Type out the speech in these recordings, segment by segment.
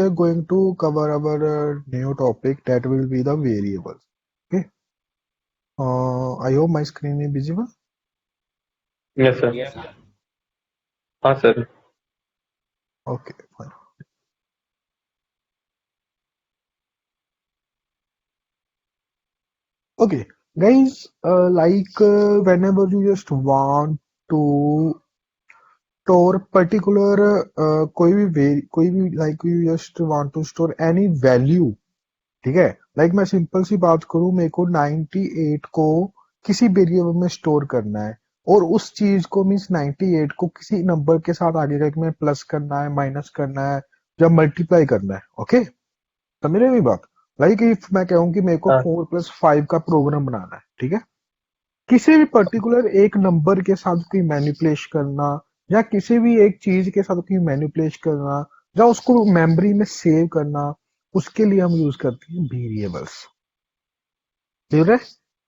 are going to cover our new topic that will be the variables. Okay. I hope my screen is visible. Yes sir. हाँ sir. Okay, fine. Okay, guys. Whenever you just want to store particular कोई भी like you just want to store any value. ठीक है, like मैं simple सी बात करूं, मेरे को 98 को किसी वेरिएबल में स्टोर करना है और उस चीज को मीन्स 98 को किसी नंबर के साथ आगे जाके मैं प्लस करना है, माइनस करना है या मल्टीप्लाई करना है। ओके, समझ रहे मेरी बात? लाइक इफ मैं कहूँ कि मेरे को हाँ 4+5 का प्रोग्राम बनाना है, ठीक है, किसी भी पर्टिकुलर एक नंबर के साथ कोई मैनिपुलेट करना या किसी भी एक चीज के साथ कोई मैनिपुलेट करना या उसको मेमोरी में सेव करना, उसके लिए हम यूज करते हैं वेरिएबल्स। क्लियर है?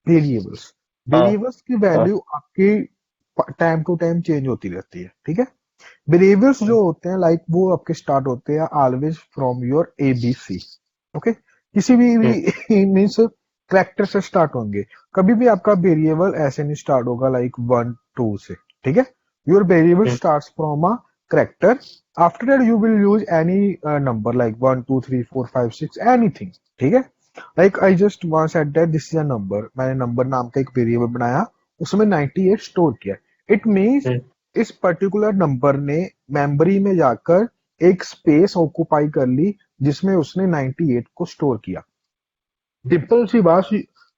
वेरिएबल्स, हाँ वेरिएबल्स की हाँ। वैल्यू आपकी टाइम टू टाइम चेंज होती रहती है, ठीक है। वेरिएबल्स जो होते हैं लाइक वो आपके स्टार्ट होते हैं always from your ABC. Okay, किसी हम्म, भी मीन्स करेक्टर से स्टार्ट होंगे। कभी भी आपका वेरिएबल ऐसे नहीं स्टार्ट होगा लाइक 1 2 से, ठीक है। Your variable hmm, starts from a character. After that you will use any number like 1 2 3 4 5 6 anything, ठीक है। Like I just one said that this is a number, मैंने नंबर नाम का एक वेरिएबल बनाया, उसमें 98 स्टोर किया। इट मीन्स हम्म, इस पर्टिकुलर नंबर ने मेमोरी में जाकर एक स्पेस ऑक्यूपाई कर ली जिसमें उसने 98 को स्टोर किया। सिंपल सी बात,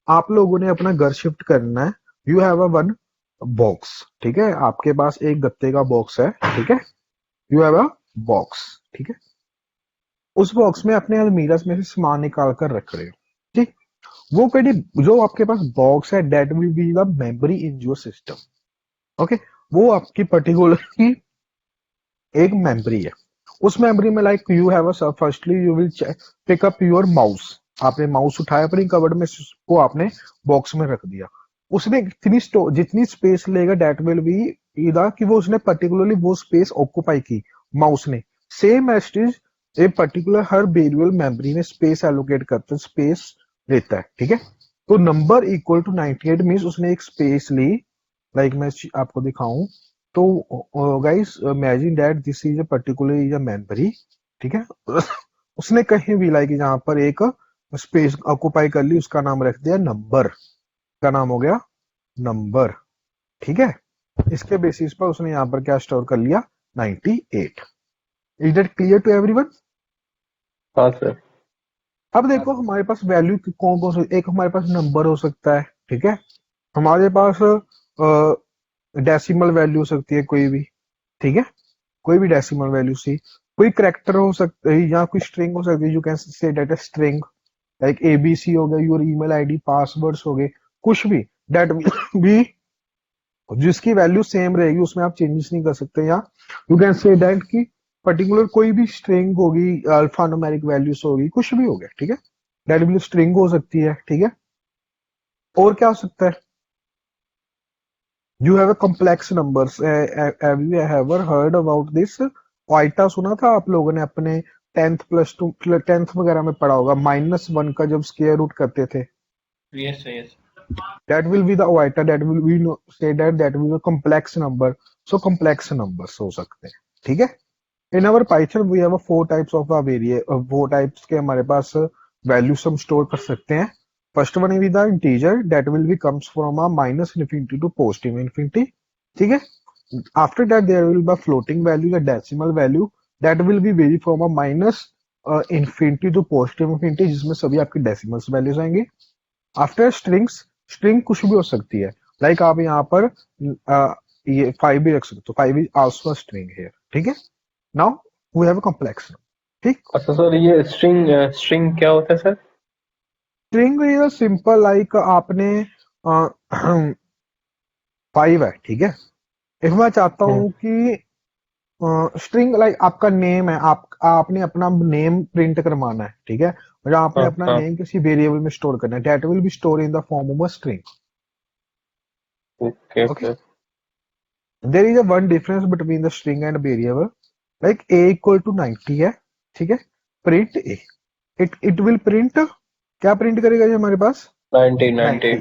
आप लोगों ने अपना घर शिफ्ट करना है, you have a one box, ठीक है, आपके पास एक गत्ते का बॉक्स है, ठीक है, यू हैव अ बॉक्स, ठीक है। उस बॉक्स में अपने अलमीरा में से सामान निकाल कर रख रहे हो, ठीक। वो कड़ी जो आपके पास बॉक्स है that will be the memory in your system. Okay, वो आपकी पर्टिकुलर एक मेमोरी है। उस मेमोरी में like you have a firstly you will pick up your mouse. आपने माउस उठाया अपनी कवर्ड में, उसको आपने बॉक्स में रख दिया। उसने जितनी स्पेस लेगा डेट विल बी इधर कि वो उसने पर्टिकुलरली वो स्पेस ऑक्यूपाई की माउस ने। Same as is a particular हर वेरिएबल मेमोरी में स्पेस एलोकेट करता है, स्पेस लेता है, ठीक है। तो नंबर इक्वल टू 98 मीन्स उसने एक स्पेस ली। लाइक मैं आपको दिखाऊं तो guys imagine that this is a particular is a memory, ठीक है। उसने कहीं भी लाइक यहाँ पर एक स्पेस ऑक्यूपाई कर ली, उसका नाम रख दिया नंबर, का नाम हो गया नंबर, ठीक है। इसके बेसिस पर उसने यहाँ पर क्या स्टोर कर लिया, 98। Is that clear to everyone? हाँ सर। अब देखो हमारे पास वैल्यू कौन कौन सा, एक हमारे पास नंबर हो सकता है, ठीक है। हमारे पास डेसिमल वैल्यू हो सकती है कोई भी, ठीक है, कोई भी डेसिमल वैल्यू सी, कोई करेक्टर हो सकता है या कोई स्ट्रिंग हो सकती है, you can say that a string, like ABC हो गया, योर ईमेल आईडी, पासवर्ड्स हो गए, कुछ भी दैट भी जिसकी वैल्यू सेम रहेगी, उसमें आप चेंजेस नहीं कर सकते। या यू कैन से दैट कि पर्टिकुलर कोई भी स्ट्रिंग होगी, अल्फा न्यूमेरिक वैल्यूज होगी, कुछ भी हो गया, ठीक है, दैट भी स्ट्रिंग हो सकती है, ठीक है। और क्या हो सकता है, you have a complex numbers, have you ever heard about this? क्वाइटा सुना था आप लोगों ने अपने 10th+2 10th वगैरह में पढ़ा होगा, -1 का जब स्क्वायर रूट करते थे, Yes, sir, yes. that will be the iota, that will we know, say that that will be a complex number, so complex numbers हो सकते हैं, ठीक है। In our python we have 4 types of वो types के हमारे पास values हम स्टोर कर सकते हैं। First one is the integer that will be comes from a -infinity to positive infinity, ठीक है। After that there will be floating value, the decimal value that will be very from a infinity to positive infinity, जिसमें सभी आपकी decimals values आएंगे। After strings, string कुछ भी हो सकती है, लाइक आप यहाँ पर ये 5 भी रख सकते हो, 5 इज आल्सो स्ट्रिंग है, ठीक है। Now we have a complex, ठीक। अच्छा सर, ये स्ट्रिंग स्ट्रिंग क्या होता है sir? String is simple like आपने 5 है, ठीक है। इफ मैं चाहता हम्म, हूँ कि स्ट्रिंग लाइक आपका नेम है, आपने अपना नेम प्रिंट करवाना है, ठीक है, और आपने हाँ अपना हाँ। नेम किसी वेरिएबल में स्टोर करना है, that will be store in the form of a string. Okay okay, sir. There is a one difference between the string and variable, like a equal to 90 है, ठीक है। Print a, it will print, क्या print करेगा ये हमारे पास 90 90,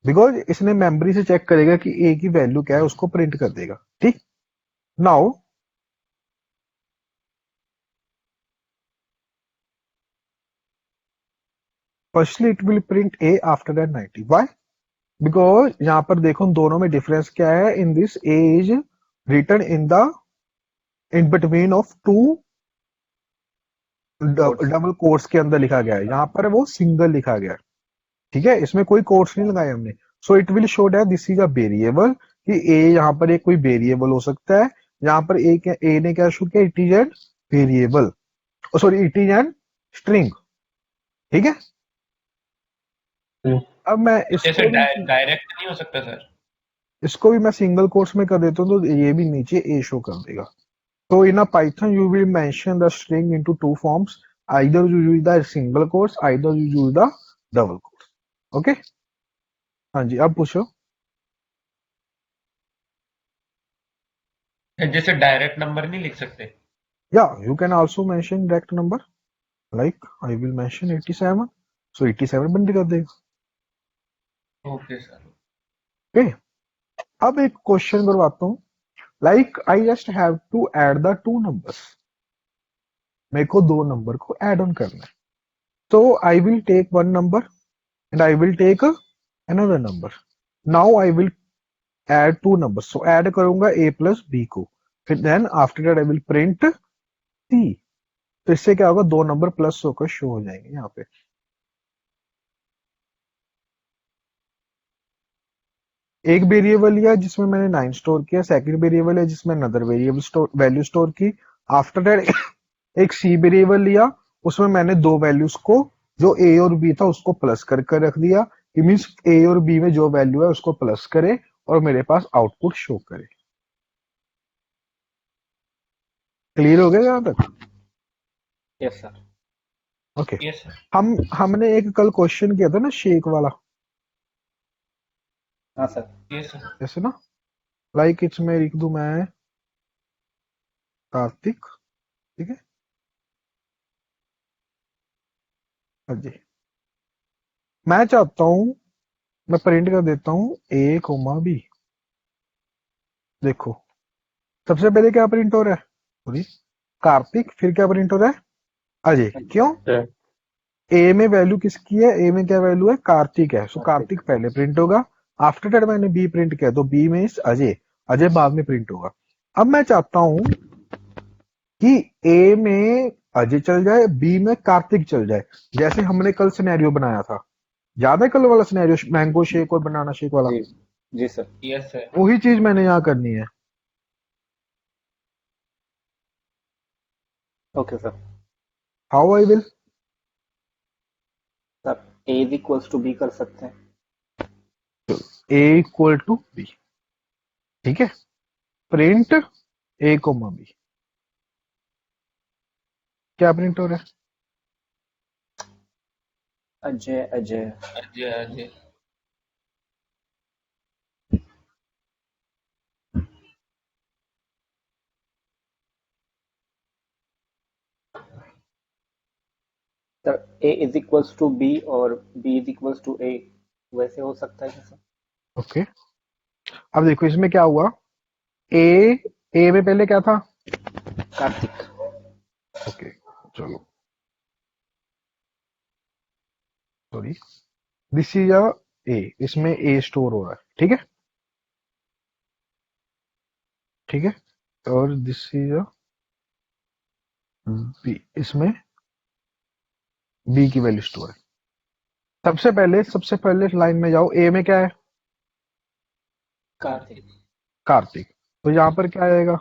because इसने memory से चेक करेगा कि ए की वैल्यू क्या है, उसको प्रिंट कर देगा। ठीक, now firstly it will print a after that 90, why, because यहाँ पर देखो दोनों में डिफरेंस क्या है, in this a is written in between of two quotes. Double quotes के अंदर लिखा गया है, यहाँ पर वो सिंगल लिखा गया है। ठीक है, इसमें कोई कोट्स नहीं लगाए हमने। So it will show that this is a variable, कि ए यहाँ पर एक कोई वेरिएबल हो सकता है। यहाँ पर ए ने क्या शो किया, it is an variable, sorry it is an string. ठीक है, हम्म, अब मैं जैसे डायरेक्ट नहीं हो सकता सर? इसको भी मैं सिंगल कोट्स में कर देता हूँ, तो ये भी नीचे ए शो कर देगा। तो in a python you will mention the string into two forms, either you use the single quotes, either you use the double quotes. Okay, हाँ जी, अब पूछो। जैसे डायरेक्ट नंबर नहीं लिख सकते? या you can also mention direct number, like I will mention 87, सो 87 बंद कर देगा। Okay sir. ओके, अब एक क्वेश्चन करवाता हूँ, like I just have to add the two numbers, मेरे को दो नंबर को ऐड ऑन करना है। तो I will take one number and I will take another number, now I will add two number, so add करूंगा a plus b को, फिर then after that I will print c। तो इससे क्या होगा, दो नंबर प्लस होकर show हो जाएंगे यहाँ पे। एक वेरिएबल लिया जिसमें मैंने 9 स्टोर किया, सेकंड वेरिएबल है जिसमें अनदर वेरिएबल वैल्यू स्टोर की। आफ्टर दैट एक सी वेरिएबल लिया, उसमें मैंने दो वैल्यूज को, जो ए और बी था उसको प्लस कर कर रख दिया, कि मीन्स ए और बी में जो वैल्यू है उसको प्लस करे और मेरे पास आउटपुट शो करे। क्लियर हो गया यहाँ तक? Yes sir. Okay, yes sir. हमने एक कल क्वेश्चन किया था ना शेक वाला, हाँ सर। Yes sir. जैसे ना, लाइक इसमें लिख दूं मैं कार्तिक, ठीक है, हाँ जी, मैं चाहता हूं, मैं प्रिंट कर देता हूं ए कोमा बी। देखो, सबसे पहले क्या प्रिंट हो रहा है, सॉरी, कार्तिक, फिर क्या प्रिंट हो रहा है, अजय। क्यों, सर, ए में वैल्यू किसकी है, ए में क्या वैल्यू है, कार्तिक है, सो कार्तिक पहले प्रिंट होगा। आफ्टर दैट मैंने बी प्रिंट किया, तो बी में अजय, अजय बाद में प्रिंट होगा। अब मैं चाहता हूं कि ए में अजय चल जाए, बी में कार्तिक चल जाए, जैसे हमने कल सिनेरियो बनाया था, याद है कल वाला सिनेरियो, मैंगो शेक और बनाना शेक वाला, जी जी सर। Yes sir. वही चीज मैंने यहाँ करनी है। Okay sir. How I will, sir a is equals to b कर सकते हैं। ए इक्वल टू बी, ठीक है, प्रिंट ए कोमा बी, क्या प्रिंट हो रहा है, Ajay Ajay. Ajay Ajay. Sir a is equals to b और b is equals to a, वैसे हो सकता है क्या सर? ओके। अब देखो इसमें क्या हुआ, ए, ए में पहले क्या था, कार्तिक। ओके, चलो, सॉरी, दिस इज अ ए, इसमें ए स्टोर हो रहा है, ठीक है, ठीक है, और दिस इज अ बी, इसमें बी की वैल्यू स्टोर है। सबसे पहले लाइन में जाओ, ए में क्या है, कार्तिक। कार्तिक, तो यहाँ पर क्या आएगा, मैं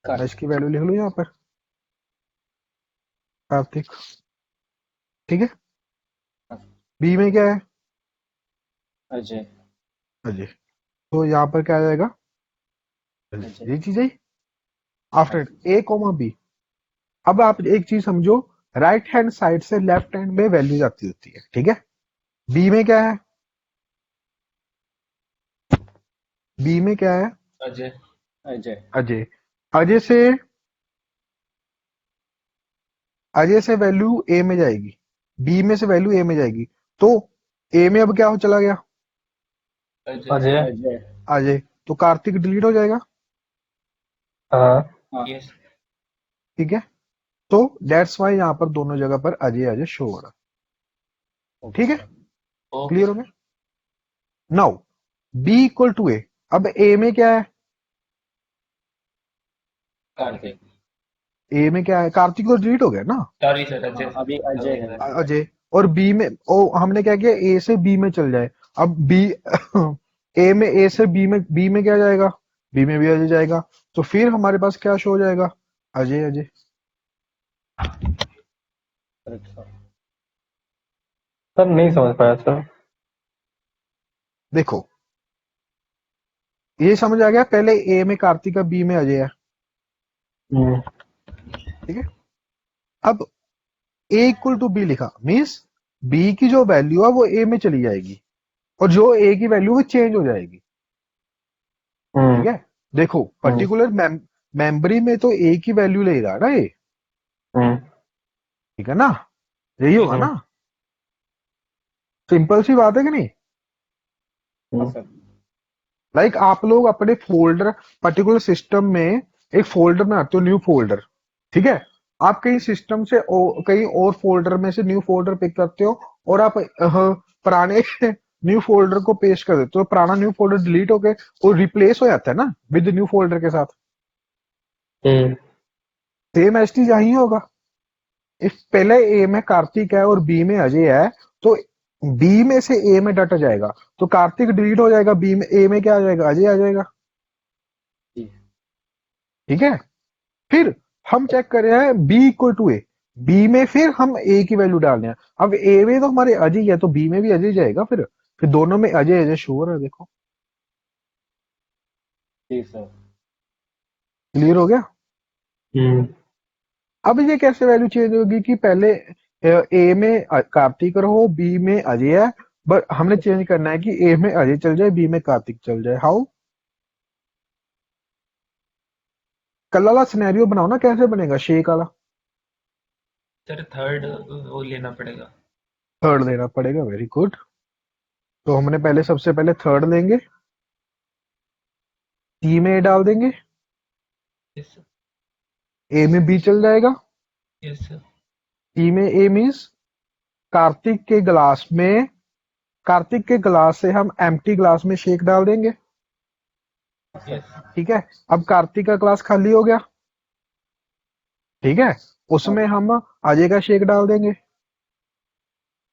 कार्तिक। इसकी वैल्यू लिख लूँ यहाँ पर, कार्तिक, ठीक है, बी में क्या है, अजय। अजय, तो यहाँ पर क्या आ जाएगा, अजय। ये चीज है। आफ्टर ए कोमा बी, अब आप एक चीज समझो, राइट हैंड साइड से लेफ्ट हैंड में वैल्यू जाती होती है, ठीक है, बी में क्या है, बी में क्या है, अजय। अजय। अजय, अजय से अजय से वैल्यू ए में जाएगी, बी में से वैल्यू ए में जाएगी, तो ए में अब क्या हो चला गया? अजय अजय। अजय। अजय। तो कार्तिक डिलीट हो जाएगा। हाँ। हाँ। यस ठीक है, तो दैट्स वाई यहाँ पर दोनों जगह पर अजय अजय शो हो रहा। ओके ठीक है, सर। ओके क्लियर हो गया? नाउ बी इक्वल टू ए, अब ए में क्या है? कार्तिक ए में क्या है? कार्तिक तो डिलीट हो गया ना, सॉरी सर अजय हाँ, अभी अजय है। अजय। और बी में हमने क्या किया, ए से बी में चल जाए। अब बी ए में, ए से बी में क्या जाएगा? बी में भी अजय जाएगा, तो फिर हमारे पास क्या शो हो जाएगा? Ajay Ajay. Correct sir. Sir नहीं समझ पाया सर। देखो, ये समझ आ गया, पहले ए में कार्तिक है, बी में अजय है। हम्म, ठीक है, अब ए इक्वल टू बी लिखा, मीन्स बी की जो वैल्यू है वो ए में चली जाएगी, और जो ए की वैल्यू वो चेंज हो जाएगी। ठीक है, देखो पर्टिकुलर मेमोरी में तो ए की वैल्यू लेगा ना ये, हम्म, ठीक है ना, यही होगा ना, सिंपल सी बात है कि नहीं? हाँ सर। लाइक आप लोग अपने फोल्डर, पर्टिकुलर सिस्टम में एक फोल्डर बनाते हो, न्यू फोल्डर। ठीक है, आप कहीं सिस्टम से कहीं और फोल्डर में से न्यू फोल्डर पिक करते हो, और आप पुराने न्यू फोल्डर को पेस्ट कर देते हो, पुराना न्यू फोल्डर डिलीट होके वो रिप्लेस हो जाता है ना विद न्यू फोल्डर के साथ। हम्म, सेम एस टी यही होगा। इफ पहले ए में कार्तिक है और बी में अजय है, तो बी में से ए में डाटा जाएगा, तो कार्तिक डिलीट हो जाएगा, बी में ए में क्या आ जाएगा? अजय आ जाएगा। जी। ठीक है, फिर हम चेक कर रहे हैं b equal to a, b में फिर हम ए की वैल्यू डाल रहे हैं। अब ए में तो हमारे अजय है, तो बी में भी अजय जाएगा, फिर दोनों में अजय अजय शो हो रहा है। देखो जी सर। क्लियर हो गया? हम्म, अब ये कैसे वैल्यू चेंज होगी कि पहले ए में कार्तिक रहो, बी में अजय है, बट हमने चेंज करना है कि ए में अजय चल जाए, बी में कार्तिक चल जाए। हाउ? कल वाला सिनेरियो बनाओ ना, कैसे बनेगा शेक वाला? सर थर्ड वो लेना पड़ेगा। थर्ड लेना पड़ेगा, वेरी गुड। तो हमने पहले, सबसे पहले थर्ड लेंगे, सी में ए डाल देंगे, यस सर ए में बी चल जाएगा, यस सर सी में ए मीन्स कार्तिक के ग्लास में, कार्तिक के ग्लास से हम एम्प्टी ग्लास में शेक डाल देंगे। यस ठीक है, अब कार्तिक का ग्लास खाली हो गया। ठीक है, उसमें हम अजय का शेक डाल देंगे।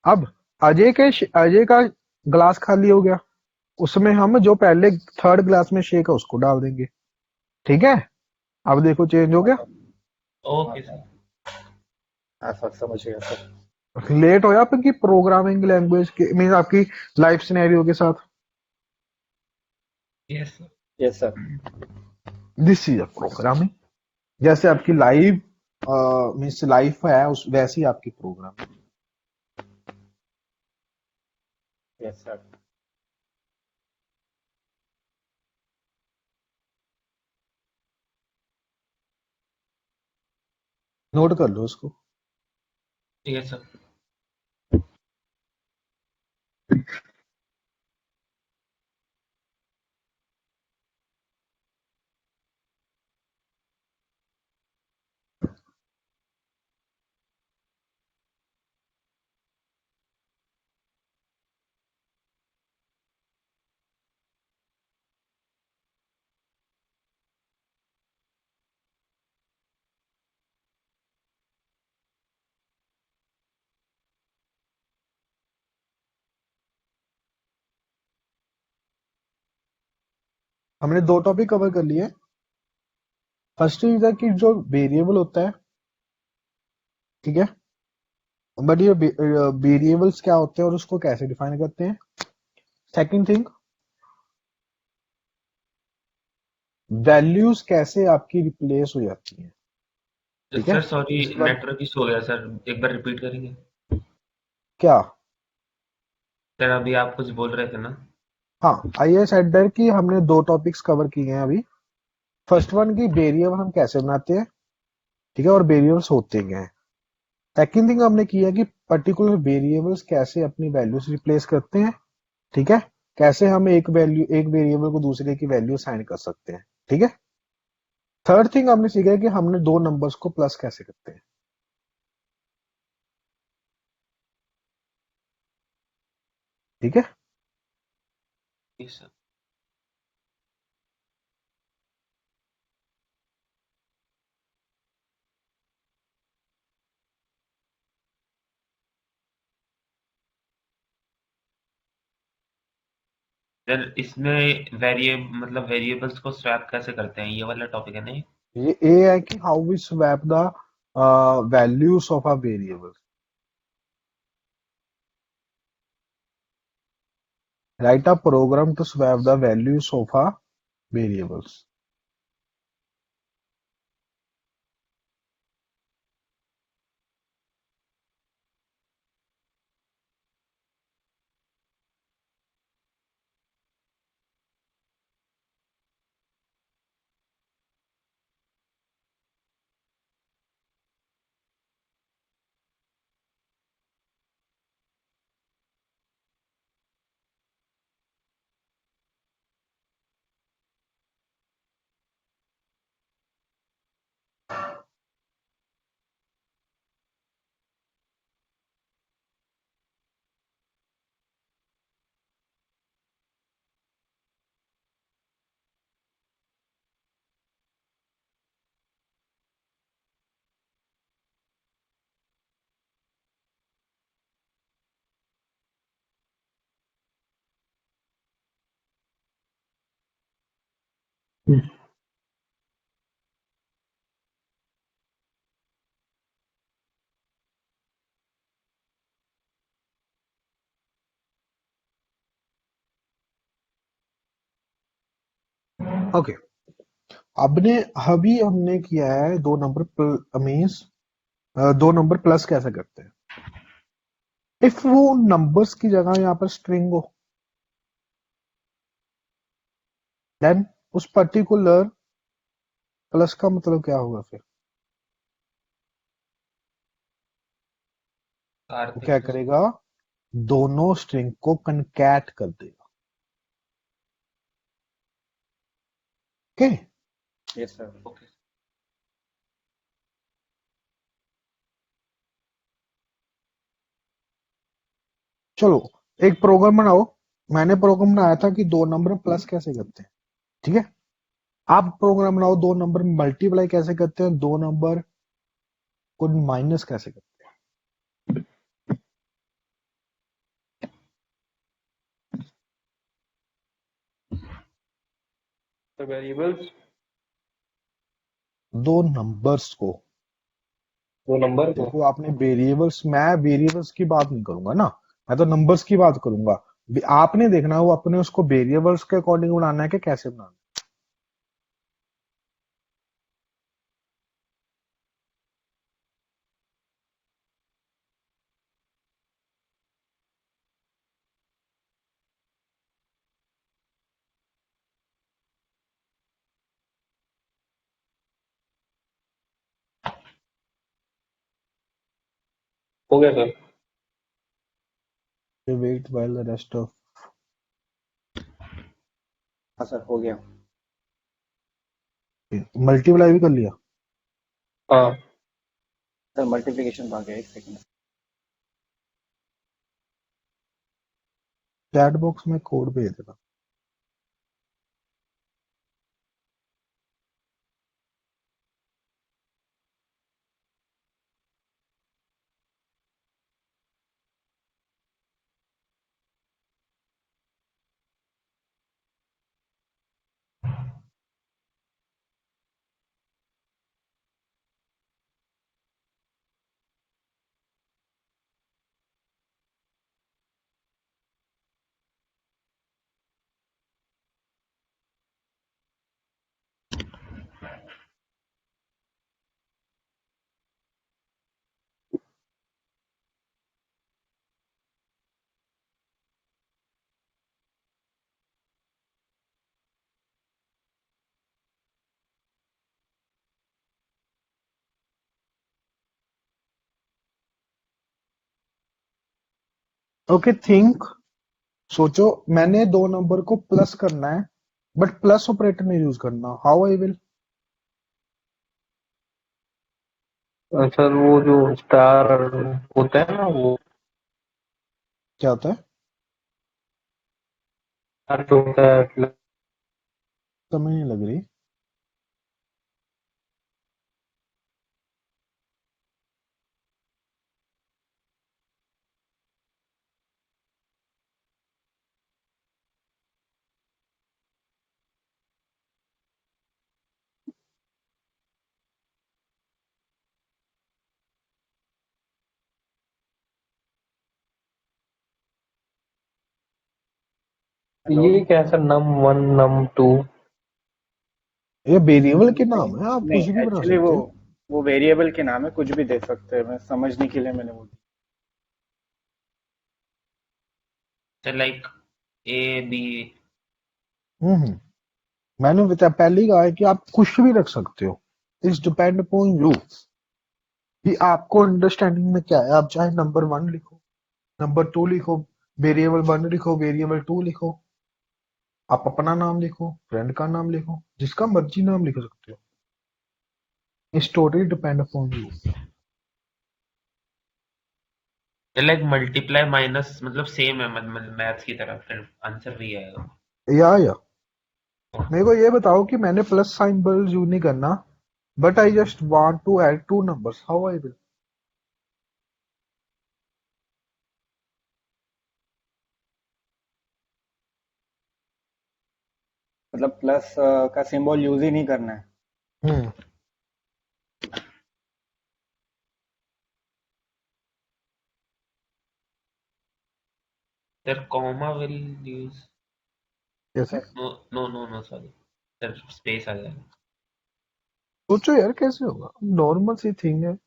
अब अजय का ग्लास खाली हो गया, उसमें हम जो पहले थर्ड ग्लास में शेक है उसको डाल देंगे। ठीक है, अब देखो चेंज हो गया। ओके सर हाँ सर, समझ गया सर। लेट हो या आपकी प्रोग्रामिंग लैंग्वेज के, मीन आपकी लाइफ सिनेरियो के साथ? Yes sir yes sir. This is a programming, जैसे आपकी लाइफ मीन्स लाइफ है उस वैसी आपकी प्रोग्रामिंग। Yes sir. नोट कर लो उसको। यस सर हमने दो टॉपिक कवर कर लिए। फर्स्ट इज कि जो वेरिएबल होता है, ठीक है, बट ये वेरिएबल्स क्या होते हैं और उसको कैसे डिफाइन करते हैं। सेकंड थिंग, वैल्यूज कैसे आपकी रिप्लेस हो जाती हैं। ठीक है, सर सॉरी इसके बाद नेटवर्क इशू हो गया सर, एक बार रिपीट करेंगे? क्या? सर अभी आप कुछ बोल रहे थे ना? हाँ, आई सेड दैट कि हमने दो टॉपिक्स कवर किए हैं अभी। फर्स्ट वन की वेरिएबल हम कैसे बनाते हैं, ठीक है, और वेरिएबल्स होते क्या हैं। सेकंड थिंग हमने किया कि पर्टिकुलर वेरिएबल्स कैसे अपनी वैल्यूज रिप्लेस करते हैं, ठीक है, कैसे हम एक वेरिएबल को दूसरे की वैल्यू असाइन कर सकते हैं, ठीक है। थर्ड थिंग हमने सीखा है कि हमने दो नंबर्स को प्लस कैसे करते हैं, ठीक है। Yes, sir. सर इसमें मतलब वेरिएबल्स को स्वैप कैसे करते हैं, ये वाला टॉपिक है नहीं? ये है कि how we swap the values of a variable, right a program to swap the values of a variables. Okay, अभी हमने किया है दो नंबर मीन्स दो नंबर प्लस कैसे करते हैं। इफ वो नंबर्स की जगह यहाँ पर स्ट्रिंग हो, देन उस पर्टिकुलर प्लस का मतलब क्या होगा फिर, वो क्या कार्तिक। करेगा, दोनों स्ट्रिंग को कनकैट कर देगा, ओके। Yes sir. ओके। चलो एक प्रोग्राम बनाओ, मैंने प्रोग्राम बनाया था कि दो नंबर प्लस कैसे करते हैं, ठीक है। आप प्रोग्राम बनाओ दो नंबर मल्टीप्लाई कैसे करते हैं, दो नंबर को माइनस कैसे करते तो वेरिएबल्स हैं, दो नंबर्स को। दो नंबर को। देखो आपने वेरिएबल्स, मैं वेरिएबल्स की बात नहीं करूंगा ना, मैं तो नंबर्स की बात करूंगा। आपने देखना है वो अपने उसको वेरिएबल्स के अकॉर्डिंग बनाना है कि कैसे बनाना है। हो गया sir. Wait while the rest of, हाँ सर, हो गया। मल्टीप्लाई भी कर लिया। हाँ सर मल्टीप्लिकेशन आ गया, एक सेकंड। चैट बॉक्स में कोड भेज देना। ओके थिंक, सोचो, मैंने दो नंबर को प्लस करना है बट प्लस ऑपरेटर नहीं यूज करना, हाउ आई विल? सर वो जो स्टार होता है ना, वो क्या होता है? स्टार जो होता है, समझ नहीं लग रही। हेलो। ये क्या है sir, num one num two? ये वेरिएबल के नहीं नाम है, आप नहीं, कुछ भी बना एक्चुअली सकते हो। वो वेरिएबल के नाम है, कुछ भी दे सकते हैं, मैं समझने के लिए मैंने वो तो लाइक ए बी। हम्म। मैंने बता पहले ही कहा है कि आप कुछ भी रख सकते हो, इट्स डिपेंड अपॉन यू कि आपको अंडरस्टैंडिंग में क्या है। आप चाहे नंबर वन लिखो, नंबर टू लिखो, वेरिएबल वन लिखो, वेरिएबल टू लिखो, आप अपना नाम लिखो, फ्रेंड का नाम लिखो, जिसका मर्जी नाम लिख सकते हो। It's totally depend upon you. तो लाइक मल्टीप्लाई माइनस मतलब सेम है, मतलब मैथ्स की तरह, फिर आंसर भी आएगा। या मेरे को ये बताओ कि मैंने प्लस साइन यूज नहीं करना, but I just want to add two numbers, how I will? मतलब प्लस का सिंबल यूज ही नहीं करना है। Hmm. Sir comma will use. कैसे? No no no no sorry sir, space आ जाएगा। सोचो यार कैसे होगा, नॉर्मल सी थिंग है।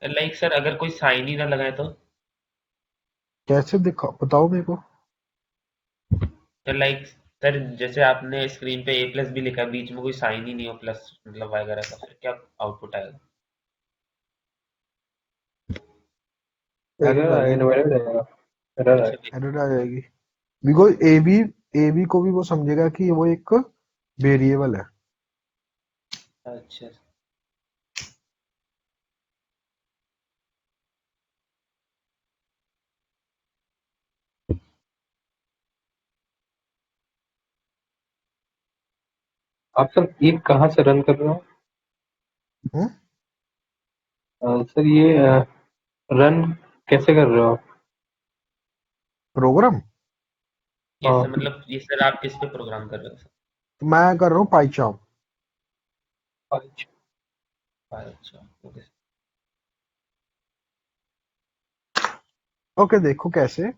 लाइक सर अगर कोई साइन ही ना लगाए कैसे दिखा बताओ मेरे को। तो लाइक सर जैसे आपने स्क्रीन पे ए प्लस भी लिखा है, बीच में कोई साइन ही नहीं हो प्लस मतलब वगैरह का, फिर क्या आउटपुट आएगा? एरर आ जाएगी। इनवैलिड है, एरर है। अच्छा एरर आ जाएगी बिकॉज ए बी को भी वो समझेगा कि वो एक वेरिएबल है। अच्छा। आप सर ये कहाँ से रन कर रहे हो? हम्म। सर ये रन कैसे कर रहे हो? प्रोग्राम ये सर हाँ, मतलब ये सर आप किस पे प्रोग्राम कर रहे हो सर? मैं कर रहा हूँ पाइचार्म। अच्छा। अच्छा ओके। ओके देखो कैसे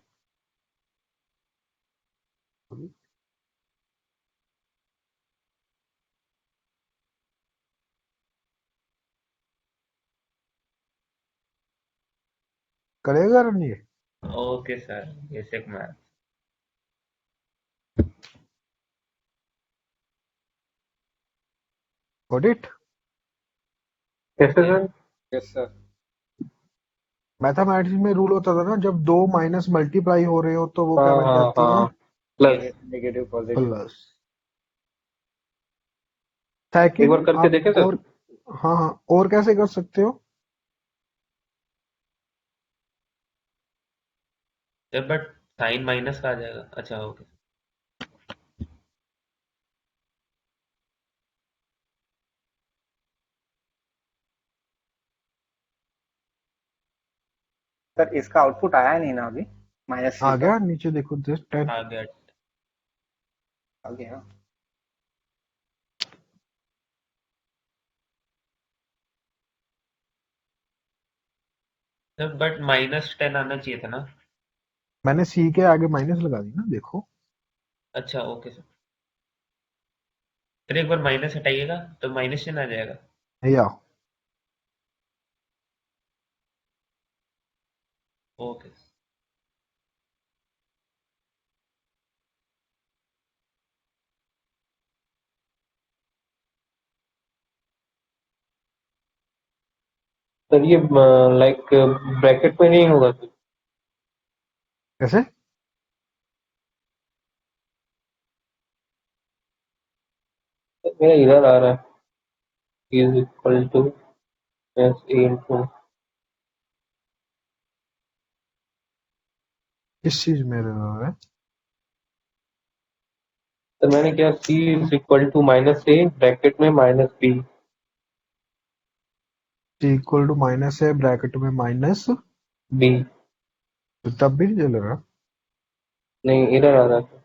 करेगा रन ये। Okay sir, basic math. Got it. कैसे सर? Yes sir. मैथमेटिक्स में रूल होता था ना, जब दो माइनस मल्टीप्लाई हो रहे हो तो वो क्या हाँ बन हाँ जाती हैं? हाँ, प्लस। Negative positive. प्लस। एक सेकंड बार करके आप देखें सर। और, हाँ हाँ, और कैसे कर सकते हो? सर बट साइन माइनस का आ जाएगा, अच्छा ओके। सर इसका आउटपुट आया नहीं ना अभी। माइनस आ थ्री गया नीचे देखो 10। आ गया। आ गया। सर बट -10 आना चाहिए था ना। मैंने सी के आगे माइनस लगा दी ना, देखो। अच्छा ओके सर। फिर एक बार माइनस हटाइएगा तो -10 आ जाएगा। या ओके। सर ये लाइक ब्रैकेट में नहीं होगा सर? कैसे? मेरा इधर आ रहा है is equal to S A into. किस चीज में रहा है? सर मैंने क्या C is equal to minus A bracket में minus B. C equal to minus है ब्रैकेट में माइनस, बी तो तब भी नहीं चल रहा। नहीं, इधर आ रहा है।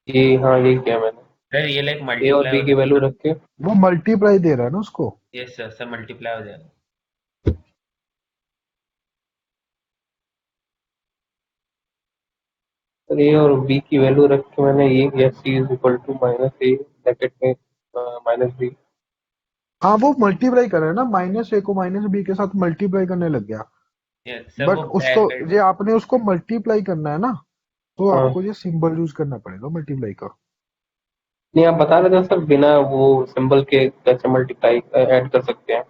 ये हाँ, ये किया मैंने। सर ये लाइक ए और मल्टीप्लाई बी हो की वैल्यू जाएगा। रख के। वो मल्टीप्लाई दे रहा है ना उसको। यस सर, सर मल्टीप्लाई हो जाएगा। सर ए और बी की वैल्यू रख के मैंने ये किया C is equal to minus A bracket में माइनस बी। हाँ वो मल्टीप्लाई कर रहा है ना, माइनस ए को माइनस बी के साथ मल्टीप्लाई करने लग गया। यस सर, बट वो उसको, ब्रैकेट। ये आपने उसको मल्टीप्लाई करना है ना, तो हाँ, आपको ये सिंबल यूज करना पड़ेगा मल्टीप्लाई का। नहीं आप बता रहे थे सर बिना वो सिंबल के कैसे मल्टीप्लाई ऐड कर सकते हैं।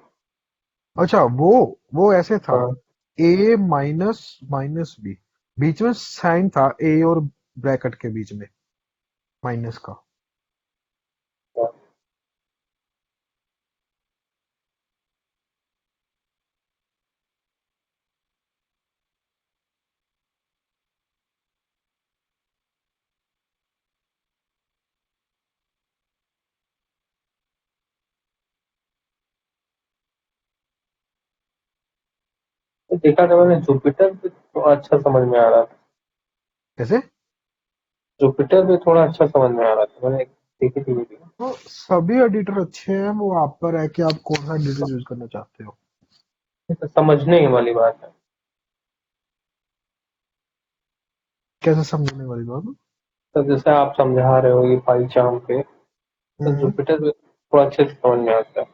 अच्छा वो ऐसे था, हाँ, ए माइनस माइनस बी, बीच में साइन था ए और ब्रैकेट के बीच में माइनस का। हाँ। तो देखा था मैंने जुपिटर पे तो अच्छा समझ में आ रहा था। कैसे? जुपिटर पे थोड़ा अच्छा समझ में आ रहा था, मैंने देखी थी वीडियो। तो सभी एडिटर अच्छे हैं, वो आप पर है कि आप कौन सा एडिटर यूज करना चाहते हो। तो समझने वाली बात है। कैसे समझने वाली बात? तो जैसे आप समझा रहे हो ये पाई चार्म पे, तो हम्म। जुपिटर पे थोड़ा अच्छे से समझ में आता है।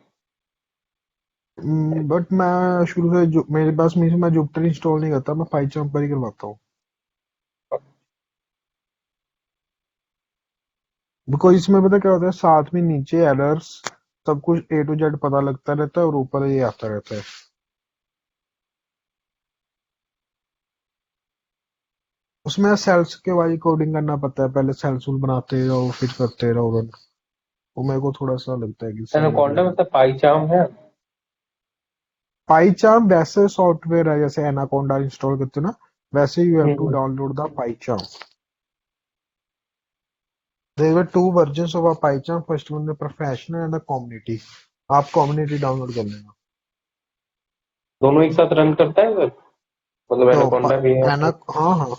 बट मैं शुरू से जो मेरे पास मीन्स मैं जुपिटर इंस्टॉल नहीं करता, मैं पाइथन पर ही करवाता हूँ। बिकॉज इसमें पता क्या होता है, साथ में नीचे एरर्स सब कुछ ए टू जेड पता लगता रहता है और ऊपर ये आता रहता है। उसमें सेल्स के वाली कोडिंग करना पड़ता है, पहले सेल्स बनाते रहो फिर करते रहो रन। वो मेरे को थोड़ा सा लगता है कि सही एनाकोंडा नहीं में है। सब पाई चार्म है। पाईचार्म वैसे सॉफ्टवेयर है जैसे एनाकोंडा इंस्टॉल करते हो ना, वैसे you have to hmm, download the PyCharm. There were two versions of a PyCharm. First one the professional and the community. आप community डाउनलोड कर लेना। दोनों एक साथ रन करता है सर? मतलब तो एनाकोंडा भी है एना, तो। हाँ हाँ।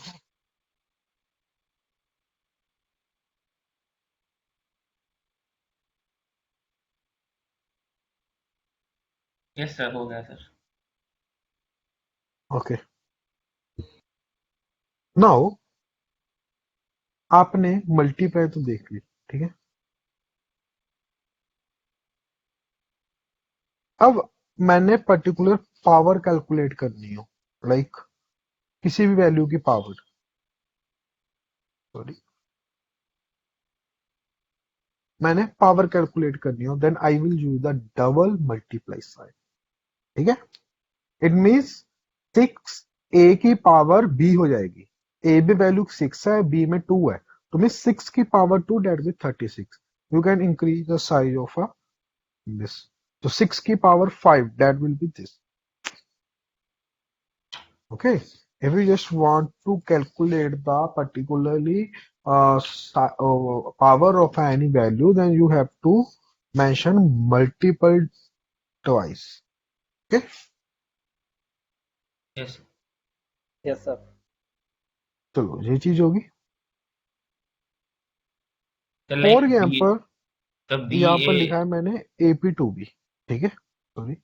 यस सर, हो गया सर। ओके, नाउ आपने मल्टीप्लाई तो देख ली, ठीक है। अब मैंने पर्टिकुलर पावर कैलकुलेट करनी हो, लाइक किसी भी वैल्यू की पावर, सॉरी, मैंने पावर कैलकुलेट करनी हो, then I will use the double multiply sign, ठीक है। इट मीन्स 6 ए की पावर बी हो जाएगी। ए में वैल्यू 6 है, बी में 2 है, तो मीन 6 की power 2 that with 36। You can increase the size of a this. So 6 की power 5, that will be this. Okay. If you just want to calculate the particularly power of any value, then you have to mention multiple twice. Okay. Yes. Yes sir. चलो ये चीज होगी। तो for like B, example तो B यहाँ पर ए। लिखा है मैंने AP2B, ठीक है, सॉरी,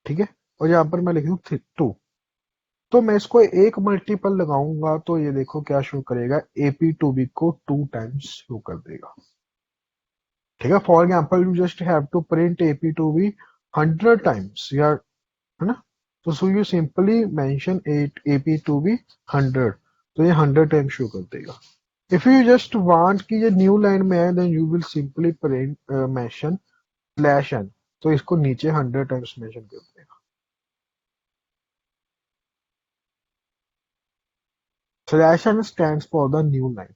ठीक है, और यहाँ पर मैं लिख दूँ 2, तो मैं इसको एक मल्टीपल लगाऊंगा तो ये देखो क्या शो करेगा, AP2B को 2 टाइम्स शो कर देगा, ठीक है। For example you just have to print AP2B 100 times, या है ना, तो so you simply mention AP2B 100, तो ये 100 टाइम्स शो कर देगा। इफ यू जस्ट वांट कि ये न्यू लाइन में है, then you will simply print mention /n, तो इसको नीचे 100 टाइम्स मेंशन कर देगा। /n stands for the new line,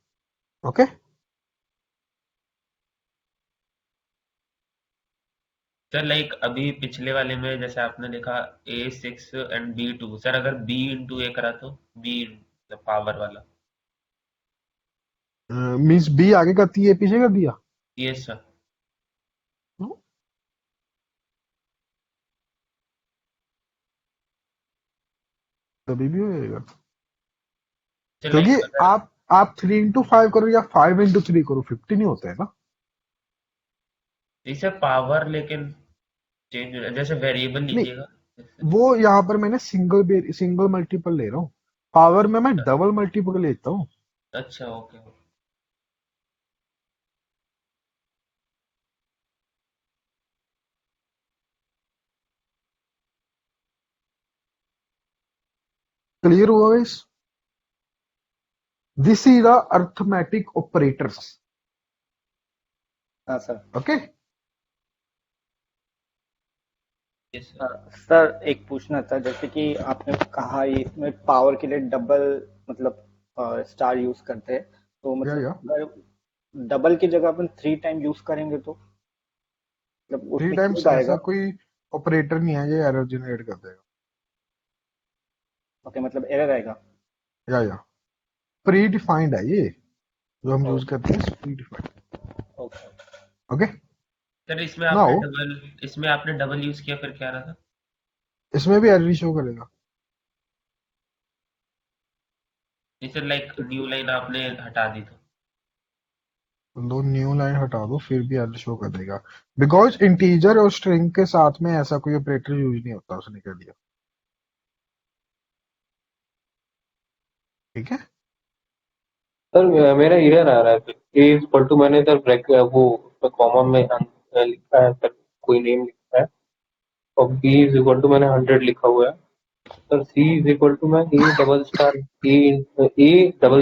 okay। Sir like अभी पिछले वाले में जैसे आपने लिखा A6 एंड B2, सर अगर B इंटू ए करा तो B पावर वाला। मीन्स बी आगे का दिया पीछे का दिया, यस सर। no? तभी भी होएगा, तो क्योंकि लाइक अगर, आप 3 into 5 करो या 5 into 3 करो, 50 नहीं होता है ना। इसे पावर लेकिन चेंज हो जाए, जैसे वेरिएबल नहीं, लीजिएगा। वो यहाँ पर मैंने सिंगल मल्टीपल ले रहा हूँ, पावर में मैं डबल मल्टीपल लेता हूँ। अच्छा ओके। क्लियर हुआ इस, this is the arithmetic operators, हाँ sir. Okay. Yes sir. Sir एक पूछना था, जैसे कि आपने कहा ये इसमें पावर के लिए डबल मतलब स्टार यूज करते हैं, तो मतलब या अगर डबल की जगह अपन 3 टाइम यूज करेंगे तो मतलब थ्री उसमें टाइम्स क्यूब ऐसा आएगा। कोई ऑपरेटर नहीं है, ये एरर जनरेट कर देगा। ओके, मतलब एरर आएगा। या प्री डिफाइंड है ये, जो हम यूज ओके। करते हैं pre defined, okay. Okay. Sir इसमें आपने नाउ डबल, इसमें आपने डबल यूज किया फिर क्या रहा था? इसमें भी एरर शो करेगा, नहीं सर, लाइक न्यू लाइन आपने हटा दी तो। दो न्यू लाइन हटा दो फिर भी एरर शो कर देगा, बिकॉज इंटीजर और स्ट्रिंग के साथ में ऐसा कोई ऑपरेटर यूज नहीं होता, उसने कह दिया, ठीक है। सर मेरा एरर आ रहा है सर, ए इक्वल टू मैंने सर ब्रैक वो कॉमा में लिखा है सर, कोई नेम लिखा है, और बी इज इक्वल टू मैंने 100 लिखा हुआ है sir, c is equal to मैं ए डबल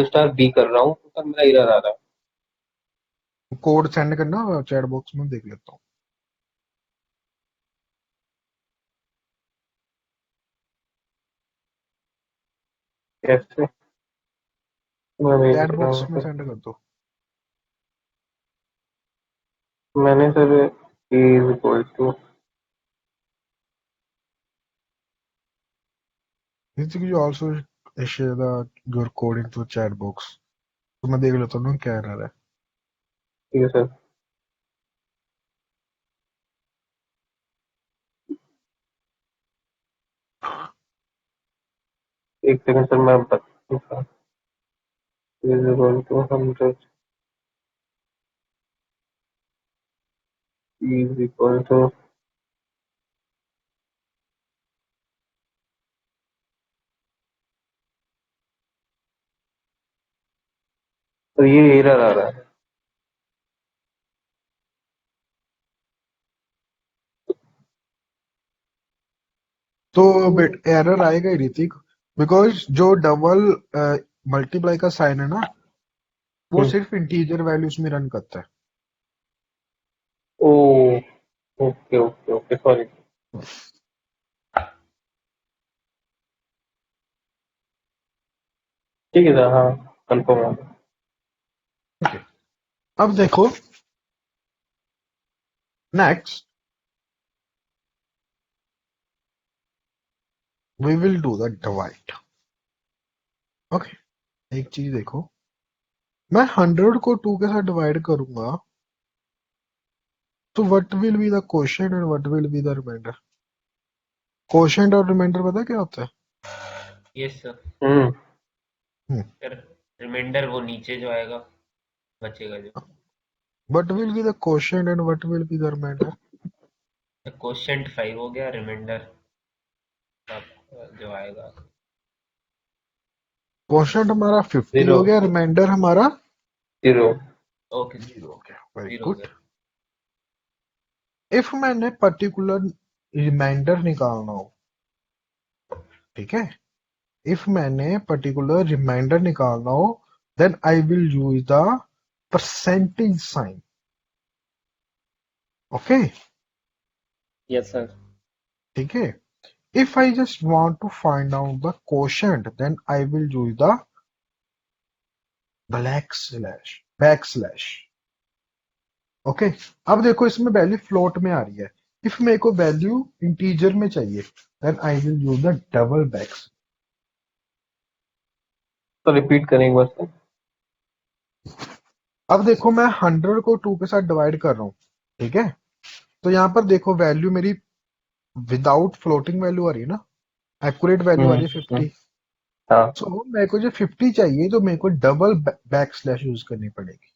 स्टार बी कर रहा हूँ, तो सर मेरा एरर आ रहा है। कोड सेंड करना चैट बॉक्स में, देख लेता हूँ। कैसे? मैं भेज चैट रहा बॉक्स हूँ में सर। सेंड कर दो। मैंने sir a is equal to, Needs you also share your code into chat box, तो मैं देख लेता हूँ ना क्या एरर है। ठीक है सर, एक सेकंड सर, मैं बताता हूँ। Is equal to 100 is equal to, तो ये एरर आ रहा है। तो बेट एरर आएगा ही ऋतिक, बिकॉज जो डबल मल्टीप्लाई का साइन है ना, वो हम्म, सिर्फ इंटीजर वैल्यूज में रन करता है। ओ ओके ओके ओके, सॉरी। ठीक है सर, हाँ कंफर्म हो गया। ओके, अब देखो next we will do the divide, okay. एक चीज देखो, मैं 100 को 2 के साथ डिवाइड करूंगा, तो what will be the quotient and what will be the remainder. Quotient और रिमाइंडर पता है क्या होता है? Yes sir. हम्म फिर रिमाइंडर वो नीचे जो आएगा बचेगा जो। What will be the quotient and what will be the remainder? Quotient 5 हो गया, रिमाइंडर जो आएगा क्वोशंट हमारा 50 जीरो हो गया, रिमाइंडर हमारा जीरो। ओके सर, 0 हो गया। वेरी 0 हो गुड। गया। इफ मैंने पर्टिकुलर रिमाइंडर निकालना हो, ठीक है, इफ मैंने पर्टिकुलर रिमाइंडर निकालना हो, then I will use the percentage sign. Okay, yes sir. ठीक है। If I just want to find out the quotient, then I will use the back slash. Okay, अब देखो इसमें वैल्यू फ्लोट में आ रही है। इफ मेरे को वैल्यू इंटीजर में चाहिए, then I will use the double backs. तो रिपीट करें एक बार से। अब देखो मैं 100 को 2 के साथ डिवाइड कर रहा हूँ, ठीक है। तो यहाँ पर देखो वैल्यू मेरी विदाउट फ्लोटिंग वैल्यू आ रही है ना, एक्यूरेट वैल्यू आ रही है हम्म 50। हाँ सो मेरे को जो 50 चाहिए तो मेरे को डबल बैक स्लैश यूज करनी पड़ेगी,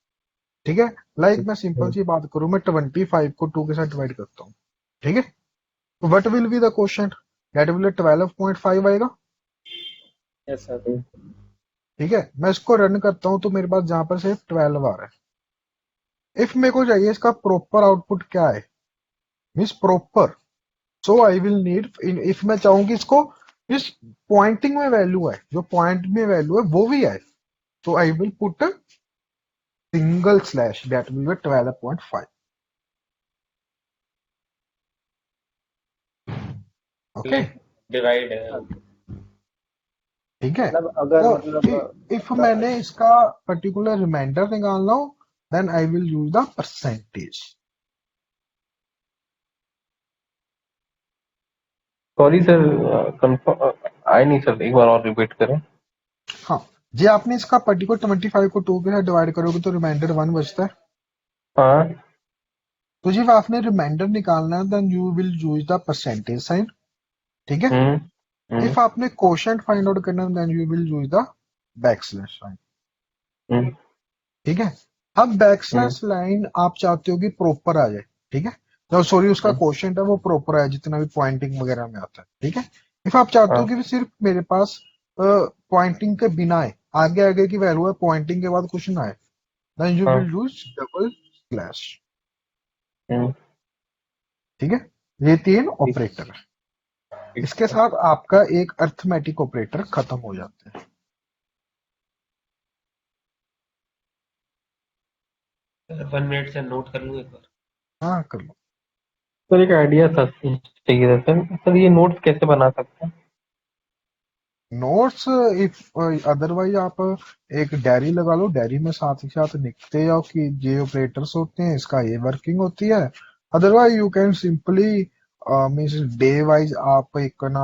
ठीक है। लाइक मैं सिंपल हम्म, सी बात करूं, मैं 25 को 2 के साथ डिवाइड करता हूँ, ठीक है। तो what will be the question, that will 12.5 आएगा, यस सर। ठीक है। मैं इसको रन करता हूँ तो मेरे पास जहां पर सिर्फ 12 आ रहा है। इफ मेरे को चाहिए इसका प्रॉपर आउटपुट क्या है, means proper, so I will need, if मैं चाहूँ कि इसको जिस पॉइंटिंग में वैल्यू है, जो पॉइंट में वैल्यू है वो भी है, तो I will put single slash, that will B 12.5। Okay, like divide है, ओके। ठीक है। मतलब अगर तो मतलब इफ मैंने इसका पर्टिकुलर रिमाइंडर निकालना हो, then I will use the percentage. Sorry sir, confirm आए नहीं सर, एक बार और रिपीट करें। हाँ, जी आपने इसका पर्टिकुलर 25 को 2 के साथ डिवाइड करोगे तो रिमाइंडर 1 बचता है। हाँ तो जब आपने रिमाइंडर निकालना है, then you will use the percentage sign, ठीक है। हम्म हम्म इफ आपने क्वोशंट फाइंड आउट करना है, then you will use the back slash sign, hmm ठीक है। अब बैक हम्म स्लैश लाइन आप चाहते हो कि प्रॉपर आ जाए, ठीक है। तो सॉरी, उसका हम्म, क्वोशंट है वो प्रॉपर है जितना भी पॉइंटिंग वगैरह में आता है, ठीक है। इफ आप चाहते हो हाँ कि सिर्फ मेरे पास पॉइंटिंग के बिना है, आगे आगे की वैल्यू है, पॉइंटिंग के बाद कुछ ना है, देन यू हाँ विल यूज डबल स्लैश, हम्म, ठीक है। ये 3 ठीक ऑपरेटर है। ठीक इसके साथ आपका एक अर्थमेटिक ऑपरेटर खत्म हो जाता है। सर 1 मिनट से नोट कर लूँ एक बार। हाँ, कर लो। सर। एक आइडिया था चाहिए था सर। सर ये नोट्स कैसे बना सकते हैं? नोट्स, इफ अदरवाइज आप एक डायरी लगा लो, डायरी में साथ ही साथ लिखते जाओ कि ये ऑपरेटर्स होते हैं, इसका ये वर्किंग होती है। Otherwise you can simply means day wise आप एक ना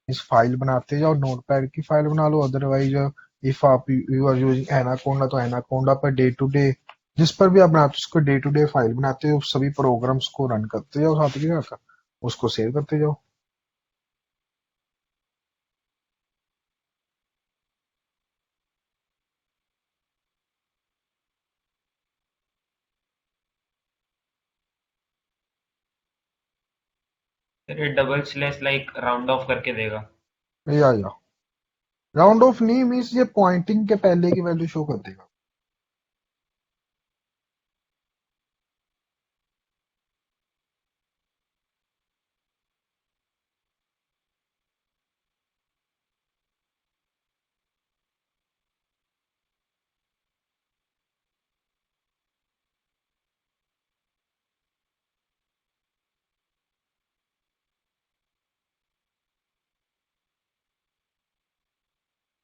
इस फाइल बनाते जाओ, नोटपैड की फाइल बना लो। अदरवाइज इफ आप यू आर यूजिंग एनाकोंडा, तो एनाकोंडा पर डे टू डे जिस पर भी आप बनाते हो उसको डे टू डे फाइल बनाते हो, सभी प्रोग्राम्स को रन करते जाओ साथ ही साथ, उसको सेव करते जाओ। सर ये double slash like round of करके देगा। या राउंड ऑफ नहीं मीन्स ये पॉइंटिंग के पहले की वैल्यू शो कर देगा।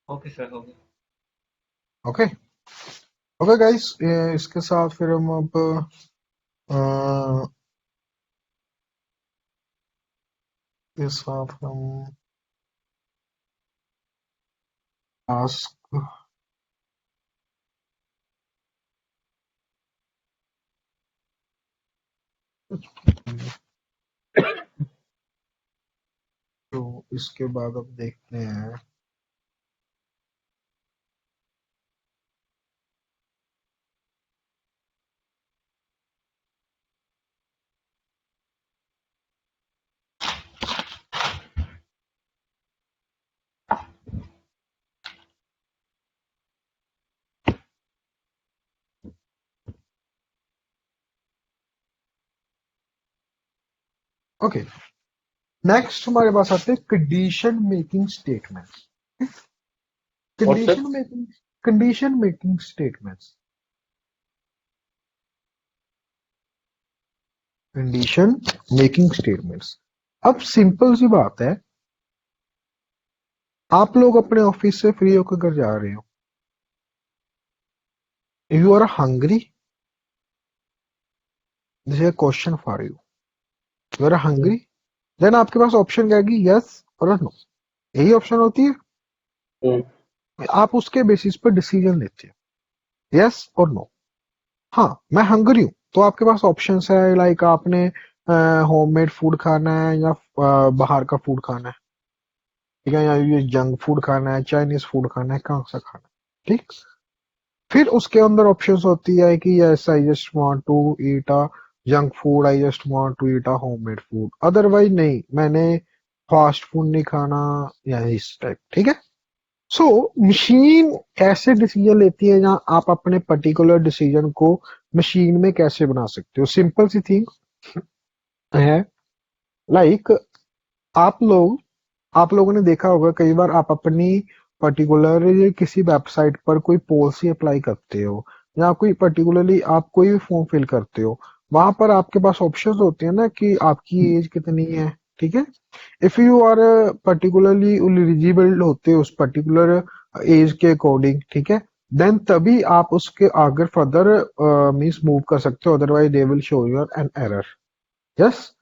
ओके सर, हो गया। ओके, ओके गाइस, इसके साथ फिर हम अब अ, के साथ हम टास्क तो इसके बाद अब देखते हैं ओके, नेक्स्ट हमारे पास आते हैं condition making statements. What's that? Condition making statements, condition making statements. अब सिंपल सी बात है, आप लोग अपने ऑफिस से फ्री होकर घर जा रहे हो, you are hungry, this is question for you, you are Hmm. Hungry, then आपके पास ऑप्शन क्या है, यस और नो, यही ऑप्शन होती है। Hmm. आप उसके बेसिस पर डिसीजन लेते हो, यस और नो। हाँ, मैं हंग्री हूँ, तो आपके पास ऑप्शन है, लाइक आपने होममेड फूड खाना है या बाहर का फूड खाना है, ठीक है, या ये जंक फूड खाना है, चाइनीज फूड खाना है, कहाँ सा खाना है, ठीक। फिर उसके अंदर ऑप्शंस होती है कि yes I just want to eat a junk food, I just want to eat a homemade food, otherwise नहीं, मैंने फास्ट फूड नहीं खाना, या इस टाइप, ठीक है। सो मशीन कैसे डिसीजन लेती है, या आप अपने पर्टिकुलर डिसीजन को मशीन में कैसे बना सकते हो, सिंपल सी थिंग है, लाइक आप आप लोगों ने देखा होगा कई बार, आप अपनी पर्टिकुलर किसी वेबसाइट पर कोई पॉलिसी अप्लाई करते हो, या कोई पर्टिकुलरली आप कोई भी फॉर्म फिल करते हो, वहां पर आपके पास ऑप्शंस होते हैं ना कि आपकी एज कितनी है, ठीक है। If you are particularly eligible होते हो उस पर्टिकुलर एज के अकॉर्डिंग, ठीक है, देन तभी आप उसके आगे फर्दर मीन्स मूव कर सकते हो, otherwise they will show you an error. Yes,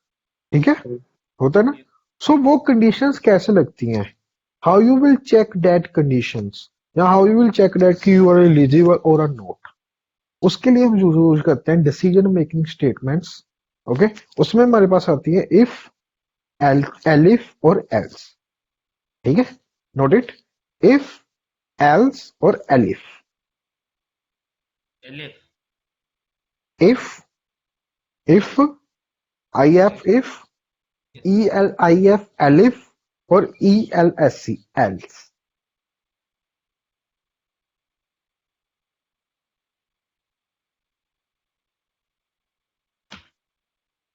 ठीक है, Hmm. होता है ना। सो वो कंडीशंस कैसे लगती हैं, how you will check that conditions, या how you will check that कि यू आर एलिजिबल और आर नॉट, उसके लिए हम यूज करते हैं डिसीजन मेकिंग स्टेटमेंट्स। ओके, उसमें हमारे पास आती है इफ, एलिफ और एल्स, ठीक है, नोट इट, इफ, एल्स और elif. Elif. If, if, I F if, E L I F elif, और E L S C else.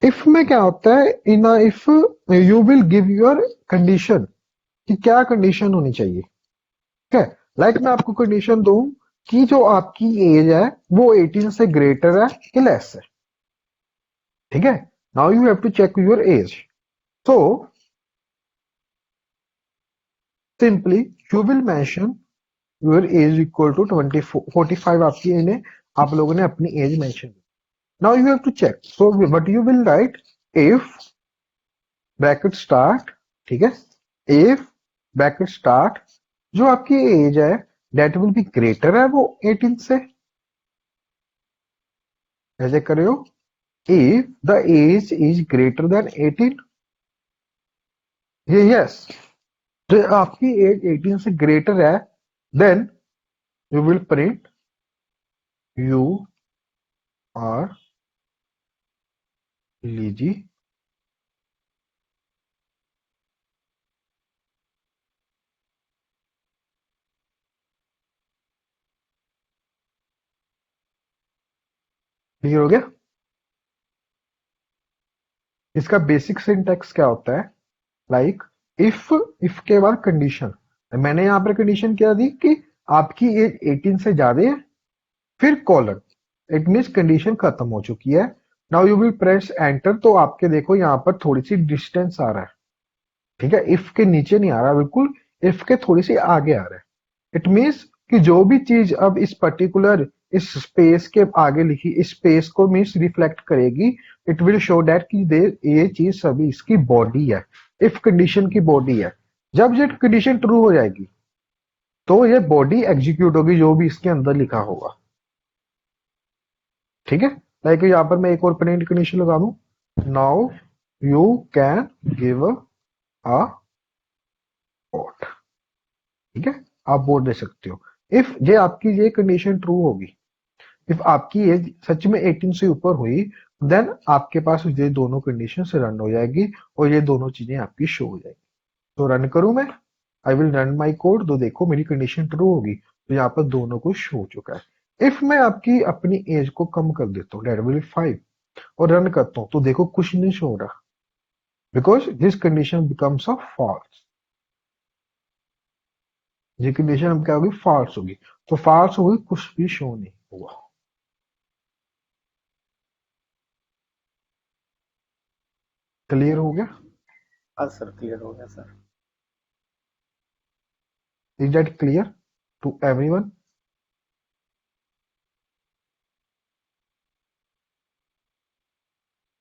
If में क्या होता है, in if you will give your condition, कि क्या कंडीशन होनी चाहिए, ठीक है। लाइक मैं आपको कंडीशन दूं कि जो आपकी एज है वो 18 से ग्रेटर है कि लेस है, ठीक है। Now you have to check your age, so simply you will mention your age equal to 45 आपकी एज है, आप लोगों ने अपनी एज मेंशन की। Now you have to check, so what you will write, if bracket start, ठीक है, if bracket start, जो आपकी एज है डेट विल बी ग्रेटर है वो 18 से, ऐसे करे हो, if the age is greater than 18, ये यस, तो आपकी एज 18 से ग्रेटर है, then you will print you are eligible, clear हो गया। इसका बेसिक सिंटैक्स क्या होता है, लाइक इफ, इफ के बाद कंडीशन, मैंने यहां पर कंडीशन क्या दी कि आपकी एज 18 से ज्यादा है, फिर कॉलन, इट मीन्स कंडीशन खत्म हो चुकी है। Now you will press enter, तो आपके देखो यहाँ पर थोड़ी सी डिस्टेंस आ रहा है, ठीक है, इफ के नीचे नहीं आ रहा बिल्कुल, इफ के थोड़ी सी आगे आ रहा है। इट मीन्स कि जो भी चीज अब इस पर्टिकुलर इस स्पेस के आगे लिखी, इस स्पेस को मीन्स रिफ्लेक्ट करेगी, इट विल शो दैट कि दे ये चीज सभी इसकी बॉडी है, इफ कंडीशन की बॉडी है। जब ये कंडीशन ट्रू हो जाएगी तो ये बॉडी एग्जीक्यूट होगी, जो भी इसके अंदर लिखा होगा, ठीक है। लाइक यहाँ पर मैं एक और प्रिंट कंडीशन लगा दूं, now you can give a vote, ठीक है, आप वोट दे सकते हो। इफ ये आपकी ये कंडीशन ट्रू होगी, इफ आपकी एज सच में 18 से ऊपर हुई, देन आपके पास ये दोनों कंडीशन रन हो जाएगी, और ये दोनों चीजें आपकी शो हो जाएगी। तो रन करूं मैं, I will run my code, तो देखो मेरी कंडीशन ट्रू होगी, तो यहाँ पर दोनों को शो हो चुका है। इफ मैं आपकी अपनी एज को कम कर देता हूँ, डेट विल 5, और रन करता हूँ, तो देखो कुछ नहीं शो हो रहा, because this condition becomes a false. ये कंडीशन अब क्या होगी, फॉल्स होगी। तो फॉल्स होगी, कुछ भी शो नहीं हुआ। क्लियर हो गया? हाँ सर, क्लियर हो गया sir. Is that clear to everyone?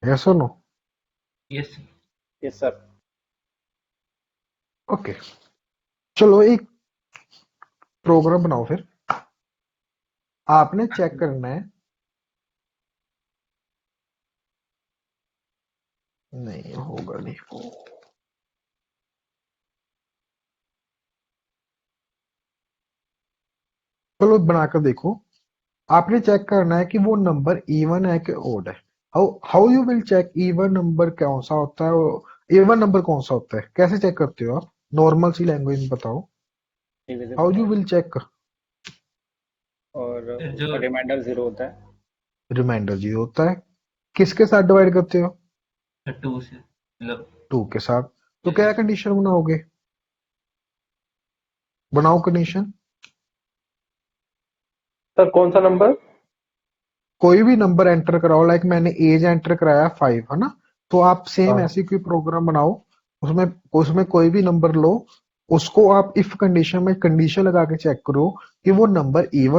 Yes और no? Yes. Yes sir. Okay, चलो एक प्रोग्राम बनाओ फिर। आपने चेक करना है, नहीं होगा नहीं हो। चलो बनाकर देखो। आपने चेक करना है कि वो नंबर इवन है कि ओड है। How how you will check even number कौन सा होता है, इवन नंबर कौन सा होता है, कैसे चेक करते हो आप? नॉर्मल सी लैंग्वेज में बताओ, हाउ डिविजिबल यू है विल चेक। और जो उसका रिमाइंडर 0 होता है। रिमाइंडर जी होता है। किसके साथ डिवाइड करते हो? 2 से मतलब 2 के साथ। तो क्या कंडीशन बनाओगे? बनाओ कंडीशन। सर कौन सा नंबर? कोई भी नंबर एंटर कराओ, लाइक मैंने एज एंटर कराया 5, है ना? तो आप सेम हाँ ऐसी कोई प्रोग्राम बनाओ, उसमें उसमें कोई भी नंबर लो, उसको आप इफ कंडीशन में कंडीशन लगा के चेक करो कि वो नंबर इवन।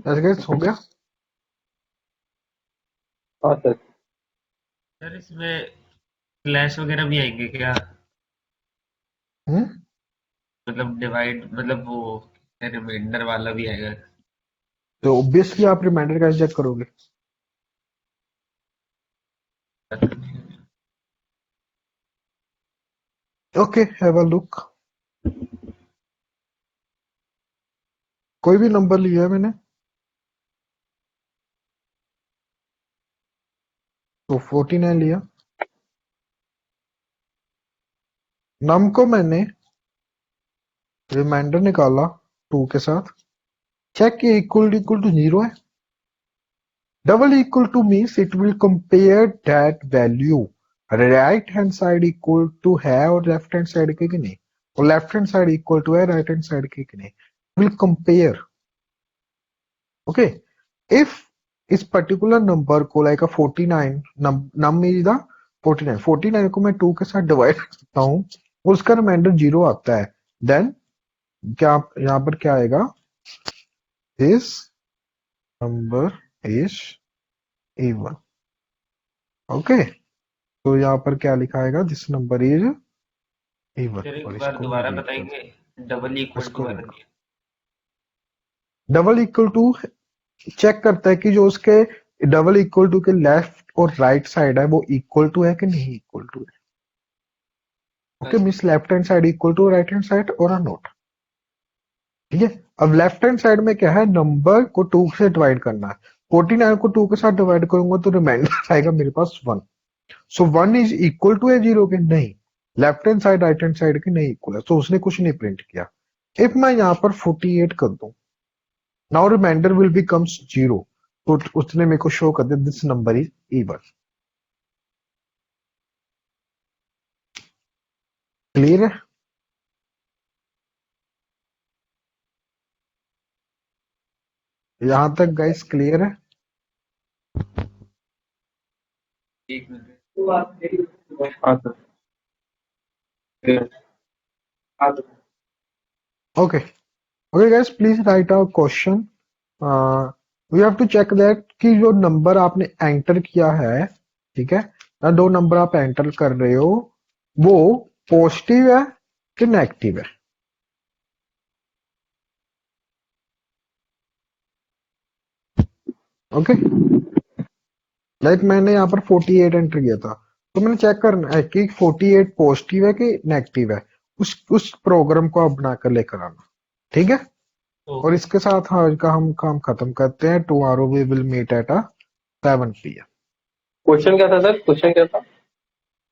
ऐसे हो गया। हाँ सर। सर इसमें क्लैश वगैरह भी आएंगे क्या? हम्म। मतलब डिवाइड, मतलब वो रिमाइंडर वाला भी आएगा? तो ऑब्वियसली आप रिमाइंडर कैसे चेक करोगे? Okay, have a look. कोई भी नंबर लिया है मैंने, तो 49 लिया। नम को मैंने रिमाइंडर निकाला 2 के साथ, चेक ये इक्वल टू 0 है। Double equal to means it will compare that value right hand side equal to है और left hand side के कि नहीं, और left hand side equal to है right hand side के कि नहीं, will compare। okay, if इस particular number को like a 49 num is the 49 को मैं 2 के साथ डिवाइड करता हूँ, उसका रिमाइंडर 0 आता है, देन क्या यहाँ पर क्या आएगा, this number is even। Okay, तो यहाँ पर क्या लिखा आएगा, this number is even, sir एक और बार इसको मैं दोबारा रीड कर बताएंगे, डबल इक्वल टू इसको वाला रीड क्या? डबल इक्वल टू चेक करता है कि जो उसके डबल इक्वल टू के लेफ्ट और राइट साइड है वो इक्वल टू है कि नहीं इक्वल टू है। Okay, means left hand side equal to right hand side और आर नॉट। ठीक है, अब लेफ्ट हैंड साइड में क्या है, नंबर को 2 से डिवाइड करना है। 49 को 2 के साथ डिवाइड करूंगा तो रिमाइंडर आएगा मेरे पास 1। सो 1 इज इक्वल टू है 0 के? नहीं। Left hand side right hand side के नहीं इक्वल है, तो उसने कुछ नहीं प्रिंट किया। इफ मैं यहाँ पर 48 कर दूं, नाउ रिमाइंडर विल बिकम्स 0, तो उसने मेरे को शो कर दिया this number is even. Clear है? यहां तक गाइस क्लियर है? एक मिनट। हाँ सर। हाँ sir. Okay okay guys, please write our question. We have to check that कि जो नंबर आपने एंटर किया है, ठीक है ना, दो नंबर आप एंटर कर रहे हो, वो पॉजिटिव है कि नेगेटिव है? ओके, लाइक मैंने यहाँ पर 48 एंटर किया था, तो मैंने चेक करना है कि 48 पॉजिटिव है कि नेगेटिव है। उस प्रोग्राम को आप बनाकर लेकर आना, ठीक है? और ओके। इसके साथ आज का हम काम खत्म करते हैं। Tomorrow we will meet at 7 PM। Question क्या था सर? क्वेश्चन क्या था?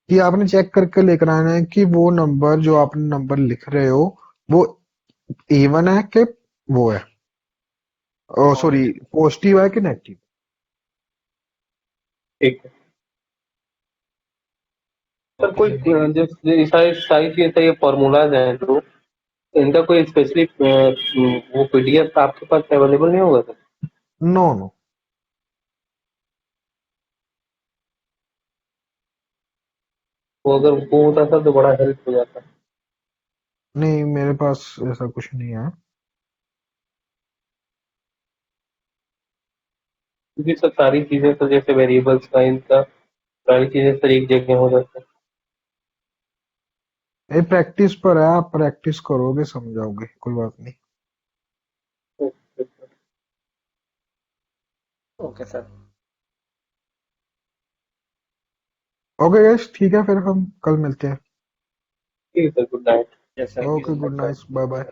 कि आपने चेक करके लेकर आना है कि वो नंबर जो आपने नंबर लिख रहे हो वो इवन है कि वो है, सॉरी, पॉजिटिव। पॉजिटिव है कि नेगेटिव। ठीक है सर। कोई ओके। जो ये सारी सारी चीजें ये फॉर्मूलाज हैं, तो इनका कोई स्पेसिफिक वो पीडीएफ आपके पास अवेलेबल नहीं होगा सर? नो नो, वो अगर वो होता सर तो बड़ा हेल्प हो जाता। नहीं मेरे पास ऐसा कुछ नहीं है। क्योंकि सर सारी चीजें तो जैसे वेरिएबल्स का इनका सारी चीजें सर एक जगह हो जाता है। ये प्रैक्टिस पर है, आप प्रैक्टिस करोगे समझाओगे, कोई बात नहीं। Okay sir. ओके गाइस, ठीक है, फिर हम कल मिलते हैं। ठीक है sir, good night. Yes sir. Thank you okay, so good much. Night, bye bye.